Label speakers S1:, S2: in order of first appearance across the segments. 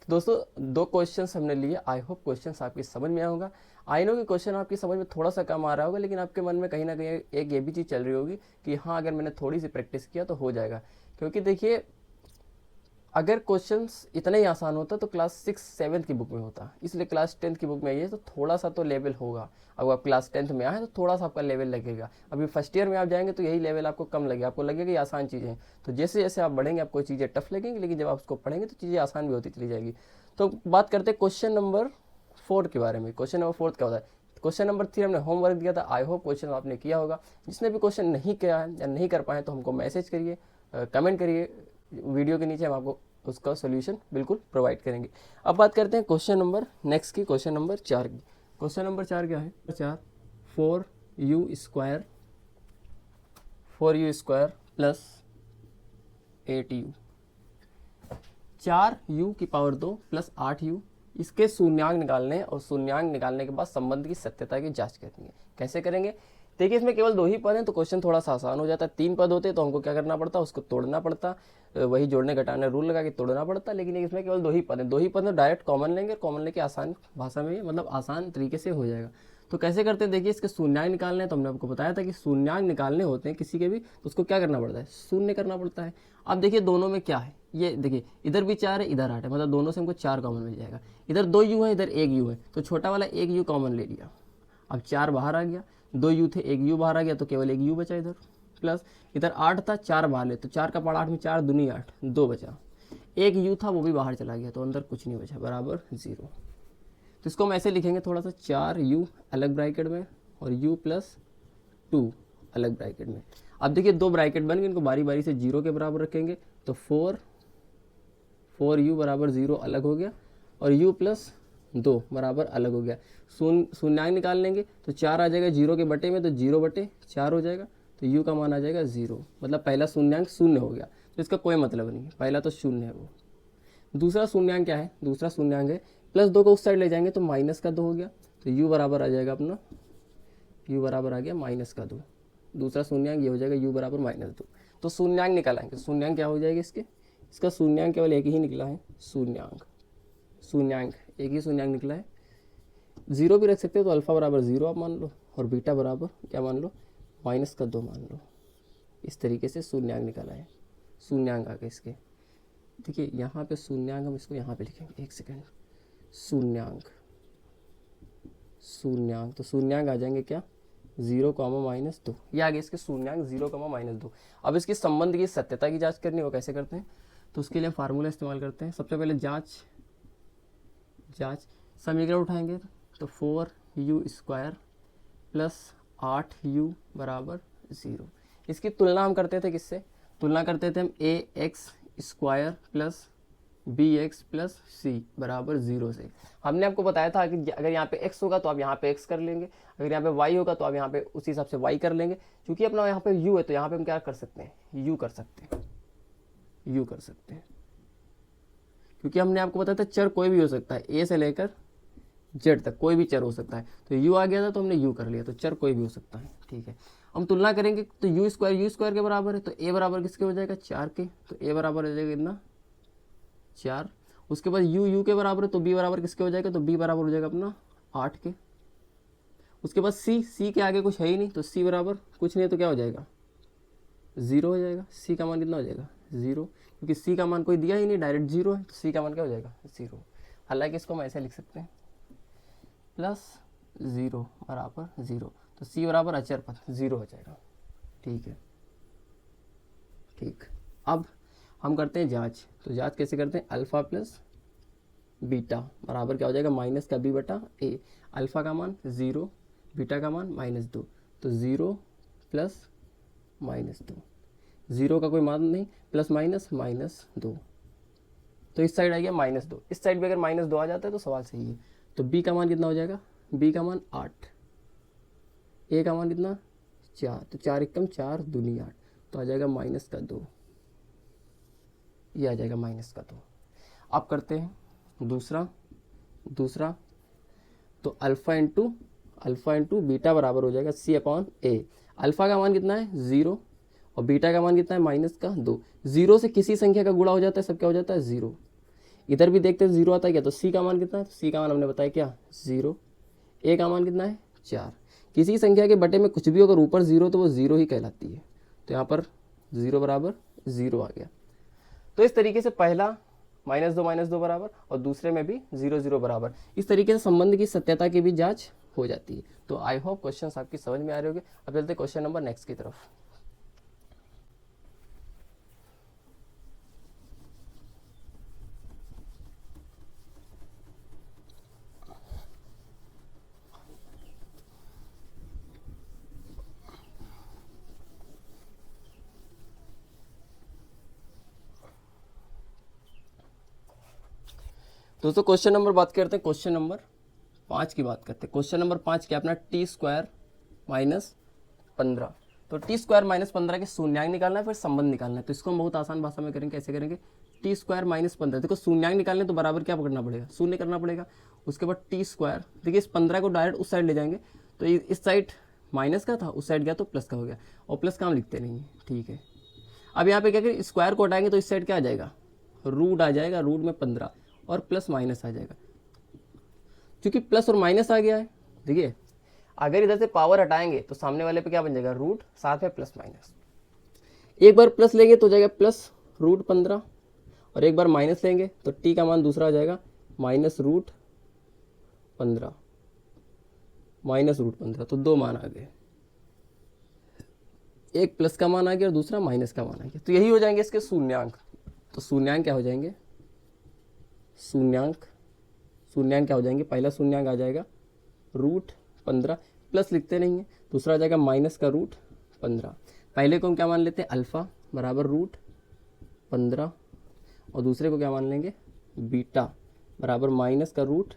S1: दोस्तों 2 क्वेश्चंस हमने लिए। आई होप क्वेश्चंस आपकी समझ में आया होगा। आई नो कि क्वेश्चन आपकी समझ में थोड़ा सा कम आ रहा होगा, लेकिन आपके मन में कहीं ना कहीं एक ये भी चीज़ चल रही होगी कि हाँ, अगर मैंने थोड़ी सी प्रैक्टिस किया तो हो जाएगा। क्योंकि देखिए, अगर क्वेश्चंस इतना ही आसान होता तो क्लास 6-7 की बुक में होता, इसलिए क्लास 10th की बुक में ये तो थोड़ा सा तो लेवल होगा। अगर आप क्लास 10th में आए तो थोड़ा सा आपका लेवल लगेगा। अभी फर्स्ट ईयर में आप जाएंगे तो यही लेवल आपको कम लगेगा, आपको लगेगा ये आसान चीज़ें हैं। तो जैसे जैसे आप बढ़ेंगे आपको चीज़ें टफ लगेंगी, लेकिन जब आप उसको पढ़ेंगे तो चीज़ें आसान भी होती चली जाएगी। तो बात करते हैं क्वेश्चन नंबर 4 के बारे में। क्वेश्चन नंबर 4 क्या होता है? क्वेश्चन नंबर 3 हमने होमवर्क दिया था। आई होप क्वेश्चन आपने किया होगा। जिसने भी क्वेश्चन नहीं किया है या नहीं कर पाए तो हमको मैसेज करिए, कमेंट करिए वीडियो के नीचे, हम आपको उसका सोल्यूशन बिल्कुल प्रोवाइड करेंगे। अब बात करते हैं क्वेश्चन नंबर नेक्स्ट की, क्वेश्चन नंबर 4 की। क्वेश्चन नंबर 4 क्या है? 4 4u² प्लस 8u, 4u की पावर 2 प्लस 8u, इसके शून्यांक निकालने और शून्यांक निकालने के बाद संबंध की सत्यता की जांच करनी है। कैसे करेंगे? देखिए, इसमें केवल 2 ही पद हैं तो क्वेश्चन थोड़ा सा आसान हो जाता है। 3 पद होते तो हमको क्या करना पड़ता, उसको तोड़ना पड़ता, वही जोड़ने घटाने रूल लगा के तोड़ना पड़ता। लेकिन इसमें केवल 2 ही पद हैं। 2 ही पद में डायरेक्ट कॉमन लेंगे, कॉमन लेके आसान भाषा में, मतलब आसान तरीके से हो जाएगा। तो कैसे करते हैं? देखिए, इसके शून्यांक निकालने हैं तो हमने आपको बताया था कि शून्यांक निकालने होते हैं किसी के भी, तो उसको क्या करना पड़ता है? शून्य करना पड़ता है। अब देखिए दोनों में क्या है, ये देखिए इधर भी 4 है, इधर 8 है, मतलब दोनों से हमको 4 कॉमन मिल जाएगा। इधर 2 यू है, इधर 1 यू है, तो छोटा वाला 1 यू कॉमन ले लिया। अब 4 बाहर आ गया, 2 यू थे, 1 यू बाहर आ गया, तो केवल 1 यू बचा इधर। प्लस इधर 8 था, 4 बाहर ले, तो 4 का पार्ट 8 में 4 दूनी 8, 2 बचा। 1 यू था वो भी बाहर चला गया, तो अंदर कुछ नहीं बचा, बराबर 0। तो इसको हम ऐसे लिखेंगे थोड़ा सा, 4u अलग ब्रैकेट में और u प्लस 2 अलग ब्रैकेट में। अब देखिए 2 ब्रैकेट बन गए, इनको बारी बारी से 0 के बराबर रखेंगे, तो 4u बराबर 0 अलग हो गया और u प्लस 2 बराबर अलग हो गया। शून्यांक निकाल लेंगे तो 4 आ जाएगा 0 के बटे में, तो 0/4 हो जाएगा, तो u का मान आ जाएगा 0। मतलब पहला शून्यांक 0 हो गया, तो इसका कोई मतलब नहीं है, पहला तो 0 है वो। दूसरा शून्यांक क्या है? दूसरा शून्यांक है +2 को उस साइड ले जाएंगे तो -2 हो गया, तो u बराबर आ जाएगा अपना, u बराबर आ गया -2। दूसरा शून्यांक ये हो जाएगा u बराबर -2। तो शून्यांक निकालेंगे, शून्यांक क्या हो जाएगा इसका शून्यांक केवल एक ही निकला है, शून्यांक एक ही शून्यांक निकला है। 0 भी रख सकते हो, तो अल्फा बराबर 0 आप मान लो और बीटा बराबर क्या मान लो, -2 मान लो। इस तरीके से शून्यांक निकाला है, शून्यांक आ गए इसके। देखिए यहाँ पे शून्यांक, हम इसको यहाँ पे लिखेंगे, 1 सेकेंड, शून्यांक, तो शून्यांक आ जाएंगे क्या, 0, -2। ये आ गए इसके शून्यांक 0, -2। अब इसकी संबंध की सत्यता की जांच करनी, वो कैसे करते हैं? तो उसके लिए हम फार्मूला इस्तेमाल करते हैं। सबसे पहले जांच समीकरण उठाएंगे, तो 4u² प्लस 8u बराबर 0। इसकी तुलना हम करते थे किससे? तुलना करते थे हम ax² plus bx plus c बराबर 0 से। हमने आपको बताया था कि अगर यहाँ पे x होगा तो आप यहाँ पे x कर लेंगे, अगर यहाँ पे y होगा तो आप यहाँ पे उसी हिसाब से y कर लेंगे। क्योंकि अपना यहाँ पे u है तो यहाँ पे हम क्या कर सकते हैं, u कर सकते हैं। क्योंकि हमने आपको बताया था चर कोई भी हो सकता है, a से लेकर z तक कोई भी चर हो सकता है। तो u आ गया था तो हमने u कर लिया, तो चर कोई भी हो सकता है, ठीक है। हम तुलना करेंगे तो u² के बराबर है, तो a बराबर किसके हो जाएगा, 4 के, तो a बराबर हो जाएगा इतना 4। उसके बाद u के बराबर है, तो b बराबर किसके हो जाएगा, तो b बराबर हो जाएगा अपना 8 के। उसके बाद c के आगे कुछ है ही नहीं, तो c बराबर कुछ नहीं है, तो क्या हो जाएगा, 0 हो जाएगा। c का मान कितना हो जाएगा, 0, क्योंकि c का मान कोई दिया ही नहीं, डायरेक्ट 0 है, तो c का मान क्या हो जाएगा, 0। हालांकि इसको हम ऐसे लिख सकते हैं, +0 बराबर 0, तो c बराबर अचर पद 0 हो जाएगा, ठीक है। ठीक, अब हम करते हैं जांच। तो जांच कैसे करते हैं, अल्फा प्लस बीटा बराबर क्या हो जाएगा, -b/a। अल्फा का मान 0, बीटा का मान -2, तो 0 प्लस -2, 0 का कोई मान नहीं, प्लस -2। तो इस साइड आ गया -2, इस साइड भी अगर -2 आ जाता है तो सवाल सही है। तो b का मान कितना हो जाएगा, b का मान 8, a का मान कितना 4, तो 4 एकम 4 दूनी 8, तो आ जाएगा -2, ये आ जाएगा -2। अब करते हैं दूसरा, तो अल्फा इंटू बीटा बराबर हो जाएगा c/a। अल्फा का मान कितना है 0 और बीटा का मान कितना है -2। 0 से किसी संख्या का गुणा हो जाता है, सब क्या हो जाता है 0। इधर भी देखते हैं जीरो आता है क्या, तो सी का मान कितना है, तो सी का मान हमने बताया क्या 0, ए का मान कितना है 4। किसी संख्या के बटे में कुछ भी अगर ऊपर जीरो तो वो जीरो ही कहलाती है, तो यहाँ पर 0 बराबर 0 आ गया। तो इस तरीके से पहला -2 बराबर और दूसरे में भी 0 0 बराबर, इस तरीके से संबंध की सत्यता की भी जांच हो जाती है। तो आई होप क्वेश्चन आपकी समझ में आ रहे होंगे। अब चलते क्वेश्चन नंबर नेक्स्ट की तरफ। दोस्तों क्वेश्चन नंबर बात करते हैं, क्वेश्चन नंबर 5 की बात करते हैं। क्वेश्चन नंबर 5 क्या अपना टी स्क्वायर माइनस 15। तो टी स्क्वायर माइनस 15 के शून्यांक निकालना है, फिर संबंध निकालना है। तो इसको हम बहुत आसान भाषा में करेंगे, कैसे करेंगे, टी स्क्वायर माइनस 15। देखो शून्यांक निकालने तो बराबर क्या पकड़ना पड़ेगा, शून्य करना पड़ेगा। उसके बाद टी स्क्वायर, देखिए इस 15 को डायरेक्ट उस साइड ले जाएंगे, तो इस साइड माइनस का था, उस साइड गया तो प्लस का हो गया, और प्लस का हम लिखते नहीं है, ठीक है। अब यहाँ पे क्या करें, स्क्वायर को हटाएंगे तो इस साइड क्या आ जाएगा, रूट आ जाएगा, रूट में 15 और प्लस माइनस आ जाएगा। क्योंकि प्लस और माइनस आ गया है, देखिए अगर इधर से पावर हटाएंगे तो सामने वाले पे क्या बन जाएगा, रूट, साथ में प्लस माइनस। एक बार प्लस लेंगे तो हो जाएगा प्लस रूट 15, और एक बार माइनस लेंगे तो टी का मान दूसरा आ जाएगा माइनस रूट 15, माइनस रूट 15। तो दो मान आ गए, एक प्लस का मान आ गया और दूसरा माइनस का मान आ गया। तो यही हो जाएंगे इसके शून्यांक। तो शून्यांक क्या हो जाएंगे, शून्यांक क्या हो जाएंगे, पहला शून्यांक आ जाएगा रूट 15, प्लस लिखते नहीं है, दूसरा आ जाएगा माइनस का रूट 15। पहले को हम क्या मान लेते हैं, अल्फा बराबर रूट 15, और दूसरे को क्या मान लेंगे, बीटा बराबर माइनस का रूट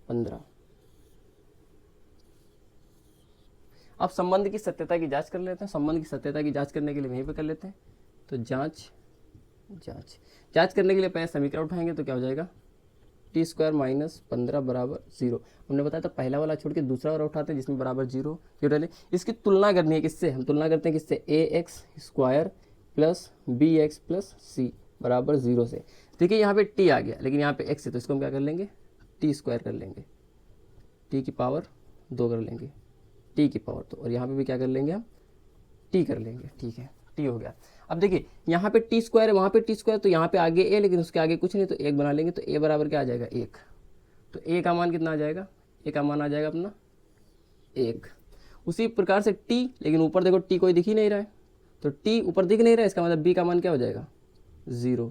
S1: 15। अब संबंध की सत्यता की जांच कर लेते हैं। संबंध की सत्यता की जांच करने के लिए वहीं पे कर लेते हैं। तो जांच करने के लिए पहले समीकरण उठाएंगे, तो क्या हो जाएगा, टी स्क्वायर माइनस 15 बराबर 0। हमने बताया था पहला वाला छोड़ के दूसरा वाला उठाते हैं जिसमें बराबर 0 डाले। इसकी तुलना करनी है किससे, हम तुलना करते हैं किससे, A X square plus B X plus C बराबर 0 से। देखिए यहाँ पे टी आ गया, लेकिन यहाँ पे एक्स है, तो इसको हम क्या कर लेंगे, टी स्क्वायर कर लेंगे, टी की पावर 2 कर लेंगे, टी की पावर 2, और यहाँ पे भी क्या कर लेंगे हम, टी कर लेंगे, ठीक है, टी हो गया। अब देखिए यहाँ पे टी स्क्वायर है, वहाँ पे टी स्क्वायर, तो यहाँ पे आगे ए, लेकिन उसके आगे कुछ नहीं, तो 1 बना लेंगे। तो ए बराबर क्या आ जाएगा, 1। तो ए का मान कितना आ जाएगा, ए का मान आ जाएगा अपना 1। उसी प्रकार से टी, लेकिन ऊपर देखो टी कोई दिख ही नहीं रहा है, तो टी ऊपर दिख नहीं रहा है, इसका मतलब बी का मान क्या हो जाएगा 0।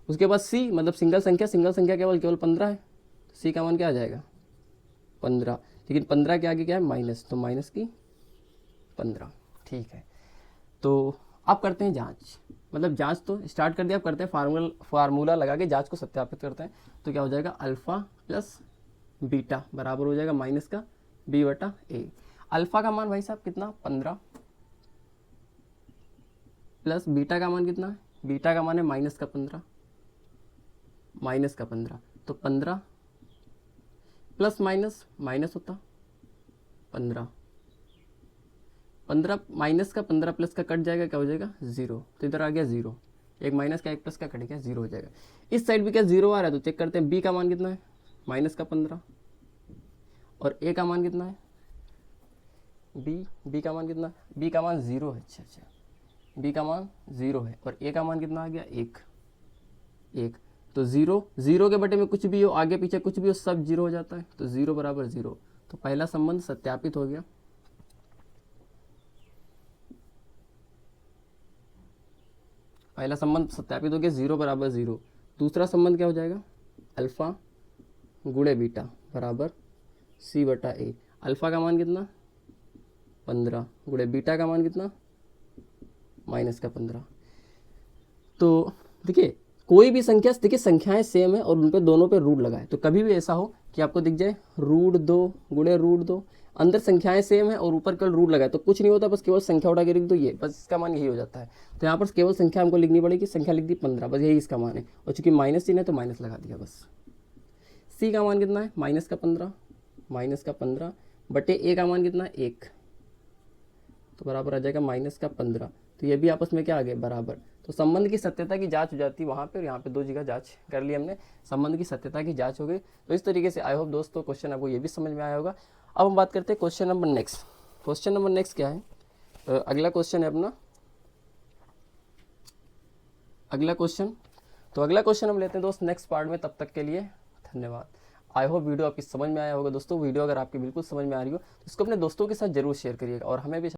S1: उसके बाद सी मतलब सिंगल संख्या केवल 15 है, सी का मान क्या आ जाएगा 15, लेकिन 15 के आगे क्या है माइनस, तो माइनस की 15, ठीक है। तो अब करते हैं जांच, मतलब जांच तो स्टार्ट कर दिया, अब करते हैं फार्मूला लगा के जांच को सत्यापित करते हैं। तो क्या हो जाएगा, अल्फा प्लस बीटा बराबर हो जाएगा माइनस का बी बटा ए। अल्फा का मान भाई साहब कितना 15, प्लस बीटा का मान कितना है, बीटा का मान है माइनस का 15, तो 15 प्लस माइनस माइनस होता 15 माइनस का 15 प्लस का कट जाएगा, क्या हो जाएगा 0। तो इधर आ गया 0, एक माइनस का एक प्लस का कट गया, 0 हो जाएगा। इस साइड भी क्या 0 आ रहा है, तो चेक करते हैं बी का मान कितना है, माइनस का 15, और ए का मान कितना है, बी का मान कितना है, बी का मान 0 है, अच्छा बी का मान 0 है, और ए का मान कितना आ गया 1। तो 0 के बटे में कुछ भी हो, आगे पीछे कुछ भी हो, सब 0 हो जाता है, तो 0 बराबर 0। तो पहला संबंध सत्यापित हो गया। पहला संबंध सत्यापित हो गया, 0 बराबर 0। दूसरा संबंध क्या हो जाएगा, अल्फा गुणे बीटा बराबर सी बटा ए। अल्फा का मान कितना 15 गुणे बीटा का मान कितना माइनस का 15। तो देखिए कोई भी संख्या, देखिए संख्याएं सेम है और उन पे दोनों पे रूट लगा है, तो कभी भी ऐसा हो कि आपको दिख जाए √2 गुणे √2, अंदर संख्याएं सेम है और ऊपर केवल रूट लगा है, तो कुछ नहीं होता, बस केवल संख्या उठा के लिख दो, ये बस इसका मान यही हो जाता है। तो यहाँ पर केवल संख्या हमको लिखनी पड़ेगी, संख्या लिख दी 15, बस यही इसका मान है, और चूंकि माइनस चिन्ह है तो माइनस लगा दिया बस। सी का मान कितना है माइनस का 15 बटे ए का मान कितना है 1, तो बराबर आ जाएगा माइनस का 15। तो ये भी आपस में क्या आ गए, बराबर। तो संबंध की सत्यता की जांच हो जाती है वहाँ पे, और यहाँ पे 2 जगह जांच कर ली हमने, संबंध की सत्यता की जांच हो गई। तो इस तरीके से आई होप दोस्तों क्वेश्चन आपको ये भी समझ में आया होगा। अब हम बात करते हैं question number next. Question number next क्या है, अगला क्वेश्चन है अपना, अगला क्वेश्चन। तो अगला क्वेश्चन हम लेते हैं दोस्त नेक्स्ट पार्ट में। तब तक के लिए धन्यवाद। आई होप वीडियो आपकी समझ में आया होगा दोस्तों। वीडियो अगर आपकी बिल्कुल समझ में आ रही हो तो इसको अपने दोस्तों के साथ जरूर शेयर करिएगा, और हमें भी